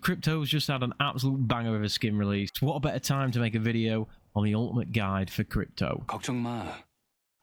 Crypto's just had an absolute banger of a skin release. What a better time to make a video on the ultimate guide for Crypto. 걱정 마.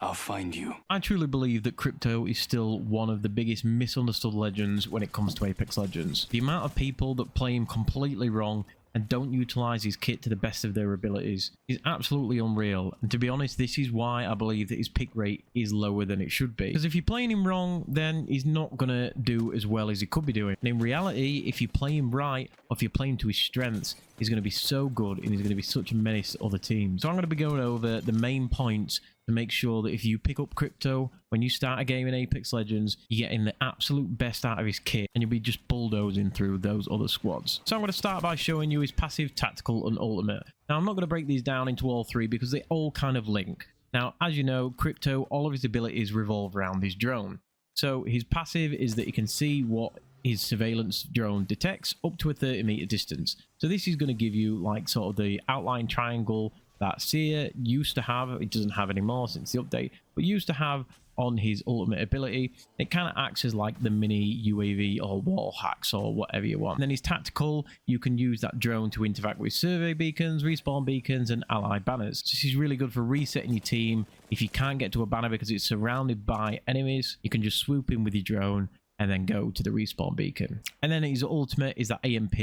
I'll find you. I truly believe that Crypto is still one of the biggest misunderstood legends when it comes to Apex Legends. The amount of people that play him completely wrong and don't utilize his kit to the best of their abilities is absolutely unreal. And to be honest, this is why I believe that his pick rate is lower than it should be. Because if you're playing him wrong, then he's not going to do as well as he could be doing. And in reality, if you play him right, or if you play him to his strengths, he's going to be so good and he's going to be such a menace to other teams. So I'm going to be going over the main points to make sure that if you pick up Crypto, when you start a game in Apex Legends, you're getting the absolute best out of his kit and you'll be just bulldozing through those other squads. So I'm going to start by showing you his passive, tactical and ultimate. Now I'm not going to break these down into all three because they all kind of link. Now, as you know, Crypto, all of his abilities revolve around his drone. So his passive is that he can see what his surveillance drone detects up to a 30-meter distance. So this is going to give you like sort of the outline triangle that Seer used to have. It doesn't have anymore since the update, but used to have on his ultimate ability. It kind of acts as like the mini UAV or wall hacks or whatever you want. And then his tactical, you can use that drone to interact with survey beacons, respawn beacons and allied banners. This is really good for resetting your team. If you can't get to a banner because it's surrounded by enemies, you can just swoop in with your drone and then go to the respawn beacon. And then his ultimate is that AMP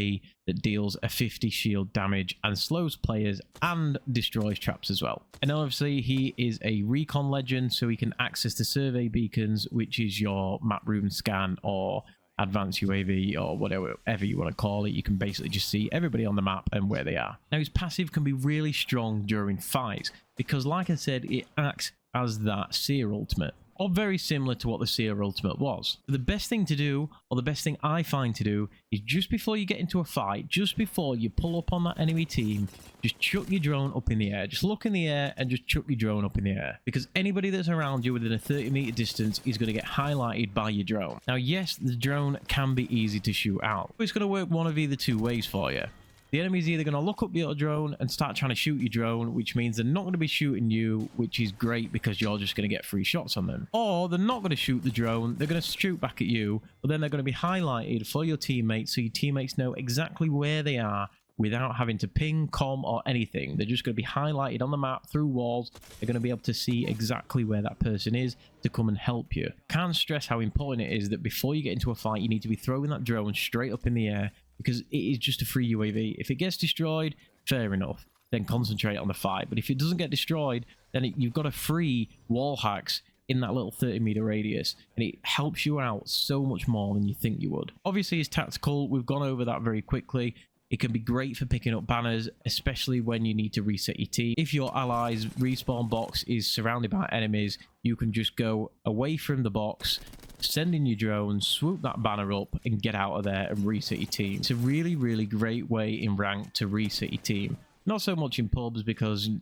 that deals a 50 shield damage and slows players and destroys traps as well. And obviously he is a recon legend, so he can access the survey beacons, which is your map room scan or advanced UAV or whatever you want to call it. You can basically just see everybody on the map and where they are. Now his passive can be really strong during fights because, like I said, it acts as that Seer ultimate, or very similar to what the Seer ultimate was. The best thing to do, or the best thing I find to do, is just before you get into a fight, just before you pull up on that enemy team, just chuck your drone up in the air. Just look in the air and just chuck your drone up in the air. Because anybody that's around you within a 30-meter distance is going to get highlighted by your drone. Now, yes, the drone can be easy to shoot out. It's going to work one of either two ways for you. The enemy's either going to look up your drone and start trying to shoot your drone, which means they're not going to be shooting you, which is great because you're just going to get free shots on them. Or they're not going to shoot the drone, they're going to shoot back at you, but then they're going to be highlighted for your teammates so your teammates know exactly where they are without having to ping, comm, or anything. They're just going to be highlighted on the map through walls. They're going to be able to see exactly where that person is to come and help you. Can't stress how important it is that before you get into a fight, you need to be throwing that drone straight up in the air, because it is just a free UAV. If it gets destroyed, fair enough, then concentrate on the fight. But if it doesn't get destroyed, then you've got a free wall hacks in that little 30-meter radius, and it helps you out so much more than you think you would. Obviously, it's tactical. We've gone over that very quickly. It can be great for picking up banners, especially when you need to reset your team. If your allies' respawn box is surrounded by enemies, you can just go away from the box, send in your drone, swoop that banner up and get out of there and reset your team. It's a really, really great way in rank to reset your team. Not so much in pubs because it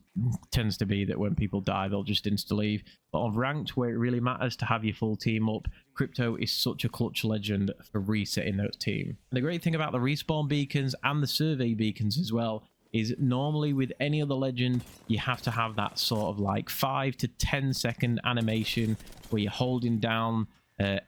tends to be that when people die, they'll just insta-leave. But on ranked, where it really matters to have your full team up, Crypto is such a clutch legend for resetting those team. And the great thing about the respawn beacons and the survey beacons as well is normally with any other legend, you have to have that sort of like 5 to 10 second animation where you're holding down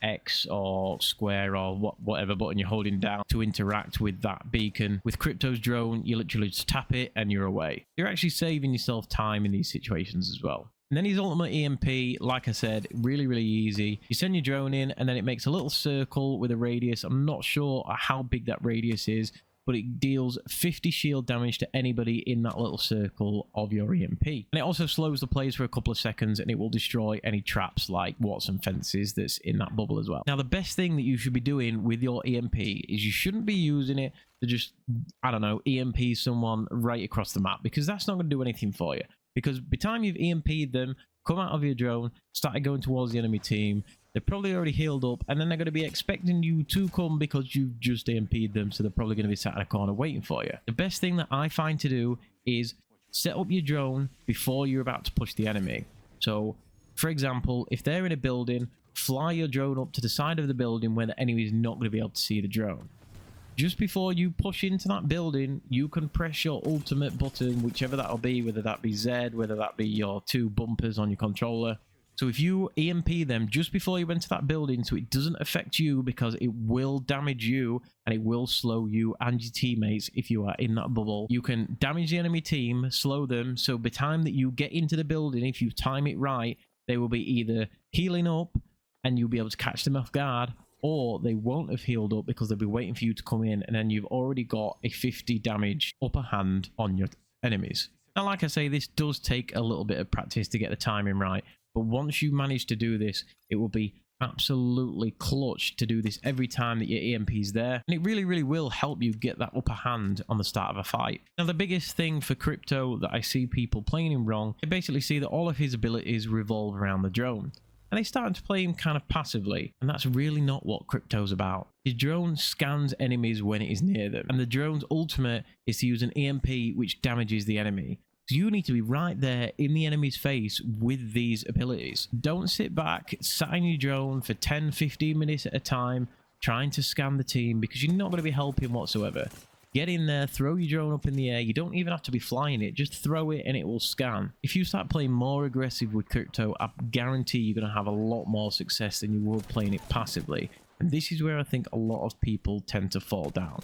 X or square or whatever button you're holding down to interact with that beacon. With Crypto's drone, you literally just tap it and you're away. You're actually saving yourself time in these situations as well. And then his ultimate EMP, like I said, really, really easy. You send your drone in and then it makes a little circle with a radius. I'm not sure how big that radius is, but it deals 50 shield damage to anybody in that little circle of your EMP. And it also slows the players for a couple of seconds, and it will destroy any traps like Watson fences that's in that bubble as well. Now, the best thing that you should be doing with your EMP is you shouldn't be using it to just, I don't know, EMP someone right across the map, because that's not going to do anything for you. Because by the time you've EMP'd them, come out of your drone, started going towards the enemy team, they're probably already healed up, and then they're going to be expecting you to come because you've just EMP'd them, so they're probably going to be sat in a corner waiting for you. The best thing that I find to do is set up your drone before you're about to push the enemy. So, for example, if they're in a building, fly your drone up to the side of the building where the enemy is not going to be able to see the drone. Just before you push into that building, you can press your ultimate button, whichever that'll be, whether that be Z, whether that be your two bumpers on your controller, So if you EMP them just before you enter that building so it doesn't affect you, because it will damage you and it will slow you and your teammates if you are in that bubble, you can damage the enemy team, slow them, so by the time that you get into the building, if you time it right, they will be either healing up and you'll be able to catch them off guard, or they won't have healed up because they'll be waiting for you to come in, and then you've already got a 50 damage upper hand on your enemies. Now, like I say, this does take a little bit of practice to get the timing right, but once you manage to do this, it will be absolutely clutch to do this every time that your EMP is there, and it really, really will help you get that upper hand on the start of a fight. Now, the biggest thing for Crypto that I see people playing him wrong, they basically see that all of his abilities revolve around the drone, and they start to play him kind of passively, and that's really not what Crypto's about. His drone scans enemies when it is near them, and the drone's ultimate is to use an EMP which damages the enemy. So you need to be right there in the enemy's face with these abilities. Don't sit back, sat in your drone for 10-15 minutes at a time trying to scan the team, because you're not going to be helping whatsoever. Get in there, throw your drone up in the air. You don't even have to be flying it, just throw it and it will scan. If you start playing more aggressive with Crypto, I guarantee you're going to have a lot more success than you would playing it passively. And this is where I think a lot of people tend to fall down.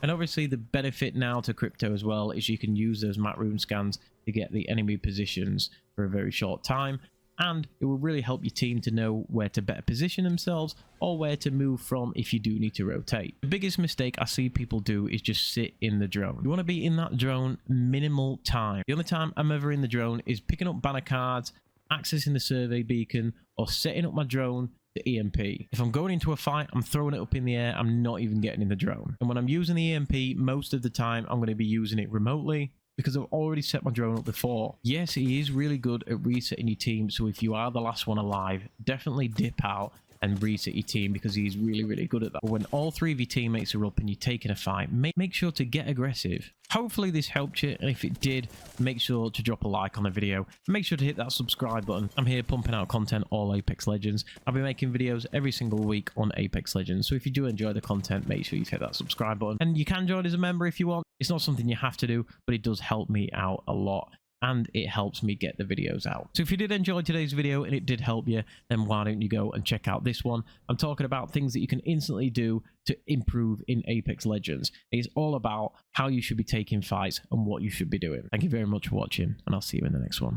And obviously the benefit now to Crypto as well is you can use those map room scans to get the enemy positions for a very short time, and it will really help your team to know where to better position themselves or where to move from if you do need to rotate. The biggest mistake I see people do is just sit in the drone. You want to be in that drone minimal time. The only time I'm ever in the drone is picking up banner cards, accessing the survey beacon, or setting up my drone to EMP. If I'm going into a fight, I'm throwing it up in the air, I'm not even getting in the drone. And when I'm using the EMP, most of the time I'm going to be using it remotely because I've already set my drone up before. Yes, he is really good at resetting your team, so if you are the last one alive, definitely dip out and reset your team because he's really, really good at that. But when all three of your teammates are up and you're taking a fight, make sure to get aggressive. Hopefully this helped you, and if it did, make sure to drop a like on the video. Make sure to hit that subscribe button. I'm here pumping out content all Apex Legends. I'll be making videos every single week on Apex Legends, so if you do enjoy the content, make sure you hit that subscribe button. And you can join as a member if you want. It's not something you have to do, but it does help me out a lot, and it helps me get the videos out. So if you did enjoy today's video and it did help you, then why don't you go and check out this one? I'm talking about things that you can instantly do to improve in Apex Legends. It's all about how you should be taking fights and what you should be doing. Thank you very much for watching, and I'll see you in the next one.